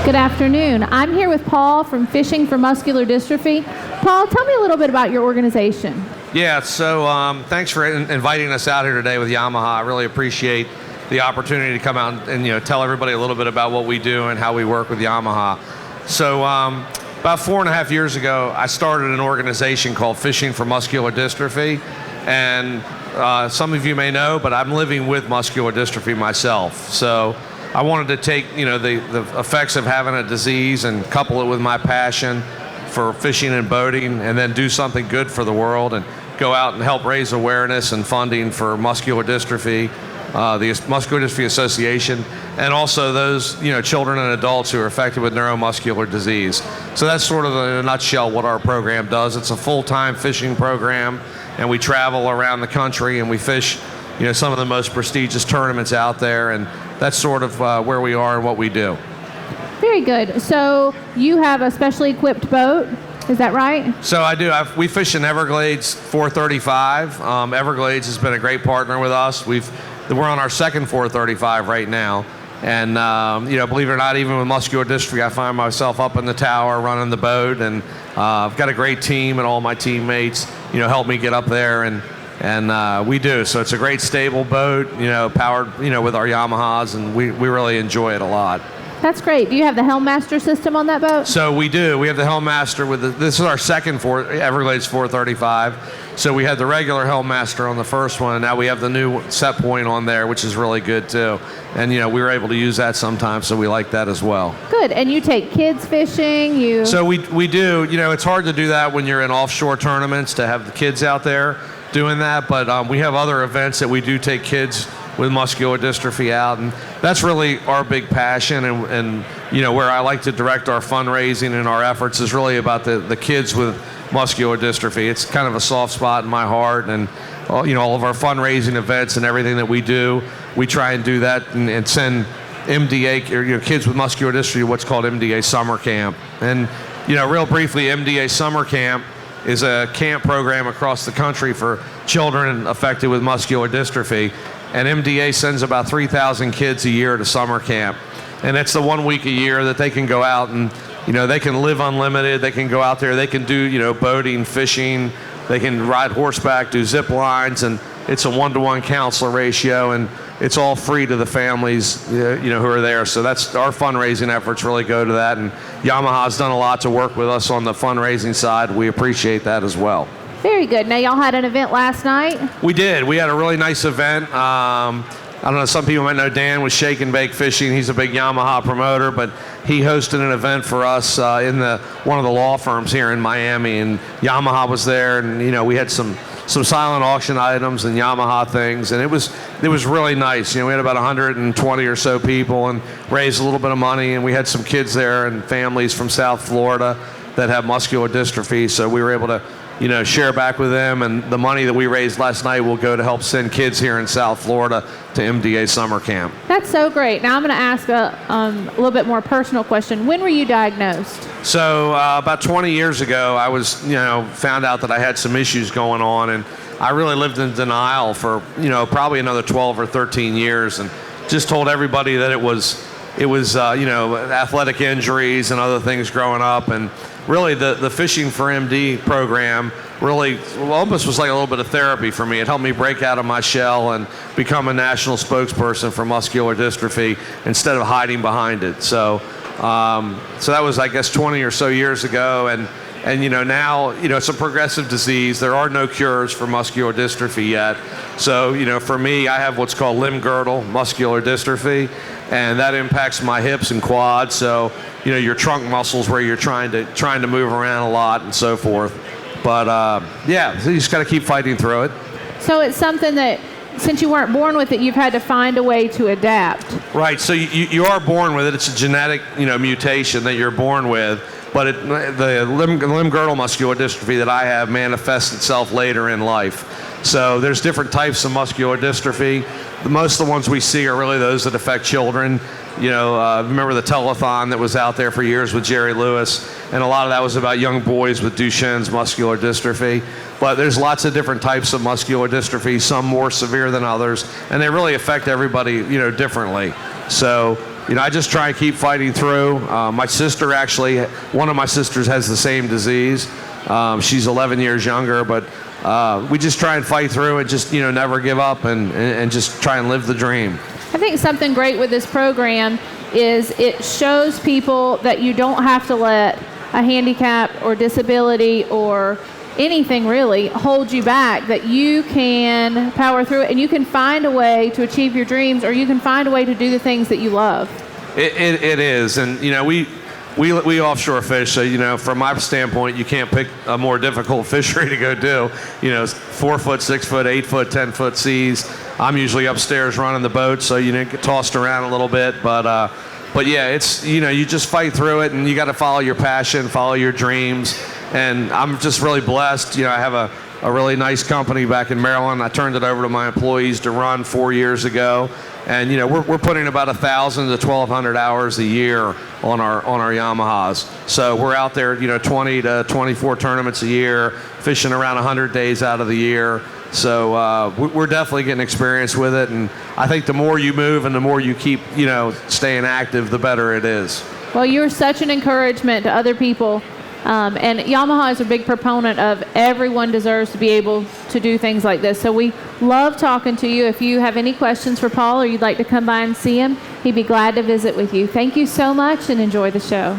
Good afternoon. I'm here with Paul from Fishing for Muscular Dystrophy. Paul, tell me a little bit about your organization. Yeah, so thanks for inviting us out here today with Yamaha. I really appreciate the opportunity to come out and tell everybody a little bit about what we do and how we work with Yamaha. So about 4.5 years ago, I started an organization called Fishing for Muscular Dystrophy, and some of you may know, but I'm living with muscular dystrophy myself. So I wanted to take the effects of having a disease and couple it with my passion for fishing and boating, and then do something good for the world and go out and help raise awareness and funding for muscular dystrophy, the Muscular Dystrophy Association, and also those children and adults who are affected with neuromuscular disease. So that's sort of in a nutshell what our program does. It's a full-time fishing program, and we travel around the country and we fish some of the most prestigious tournaments out there, and that's sort of where we are and what we do. Very good. So you have a specially equipped boat, is that right? So I do. We fish in Everglades 435. Everglades has been a great partner with us. We're on our second 435 right now, and believe it or not, even with muscular dystrophy, I find myself up in the tower running the boat, and I've got a great team, and all my teammates help me get up there, and we do. So it's a great stable boat, powered with our Yamahas, and we really enjoy it a lot. That's great. Do you have the Helm Master system on that boat? So we do. We have the Helm Master this is our second Everglades 435. So we had the regular Helm Master on the first one, and now we have the new set point on there, which is really good too. And we were able to use that sometimes, so we like that as well. Good. And you take kids fishing? So we do. It's hard to do that when you're in offshore tournaments, to have the kids out there doing that, but we have other events that we do take kids with muscular dystrophy out, and that's really our big passion, and where I like to direct our fundraising and our efforts is really about the kids with muscular dystrophy. It's kind of a soft spot in my heart, and all of our fundraising events and everything that we do, we try and do that and send MDA, or kids with muscular dystrophy, what's called MDA Summer Camp. And real briefly, MDA Summer Camp is a camp program across the country for children affected with muscular dystrophy. And MDA sends about 3,000 kids a year to summer camp. And it's the 1 week a year that they can go out and, they can live unlimited. They can go out there. They can do, boating, fishing. They can ride horseback, do zip lines. And it's a 1-to-1 counselor ratio. And it's all free to the families, who are there. So that's our fundraising efforts really go to that. And Yamaha's done a lot to work with us on the fundraising side. We appreciate that as well. Very good. Now, y'all had an event last night? We did. We had a really nice event. I don't know, some people might know Dan with Shake and Bake Fishing. He's a big Yamaha promoter, but he hosted an event for us in one of the law firms here in Miami, and Yamaha was there, and we had some silent auction items and Yamaha things, and it was really nice. We had about 120 or so people and raised a little bit of money, and we had some kids there and families from South Florida that have muscular dystrophy, so we were able to share back with them, and the money that we raised last night will go to help send kids here in South Florida to MDA Summer Camp. That's so great. Now I'm going to ask a little bit more personal question. When were you diagnosed? So about 20 years ago, I was, found out that I had some issues going on, and I really lived in denial for, probably another 12 or 13 years, and just told everybody that it was athletic injuries and other things growing up, and really the Fishing for MD program really almost was like a little bit of therapy for me. It helped me break out of my shell and become a national spokesperson for muscular dystrophy instead of hiding behind it. So that was, I guess, 20 or so years ago, and now it's a progressive disease. There are no cures for muscular dystrophy yet. So for me, I have what's called limb girdle muscular dystrophy, and that impacts my hips and quads. So your trunk muscles where you're trying to move around a lot and so forth. But so you just got to keep fighting through it. So it's something that, since you weren't born with it, you've had to find a way to adapt. Right. So you are born with it. It's a genetic mutation that you're born with. But the limb girdle muscular dystrophy that I have manifests itself later in life. So there's different types of muscular dystrophy. Most of the ones we see are really those that affect children. Remember the telethon that was out there for years with Jerry Lewis, and a lot of that was about young boys with Duchenne's muscular dystrophy. But there's lots of different types of muscular dystrophy, some more severe than others, and they really affect everybody, differently. So I just try and keep fighting through. My sister actually, one of my sisters has the same disease. She's 11 years younger, but we just try and fight through and just, never give up and just try and live the dream. I think something great with this program is it shows people that you don't have to let a handicap or disability or anything really hold you back, that you can power through it and you can find a way to achieve your dreams, or you can find a way to do the things that you love. It is. And, we offshore fish, so, from my standpoint, you can't pick a more difficult fishery to go do. 4 foot, 6 foot, 8 foot, 10 foot seas. I'm usually upstairs running the boat, so you get tossed around a little bit. But yeah, it's, you just fight through it, and you got to follow your passion, follow your dreams. And I'm just really blessed. I have a really nice company back in Maryland. I turned it over to my employees to run 4 years ago. And, we're putting about 1,000 to 1,200 hours a year on our Yamahas. So we're out there, 20 to 24 tournaments a year, fishing around 100 days out of the year. So we're definitely getting experience with it. And I think the more you move and the more you keep, staying active, the better it is. Well, you're such an encouragement to other people. And Yamaha is a big proponent of everyone deserves to be able to do things like this. So we love talking to you. If you have any questions for Paul or you'd like to come by and see him, he'd be glad to visit with you. Thank you so much and enjoy the show.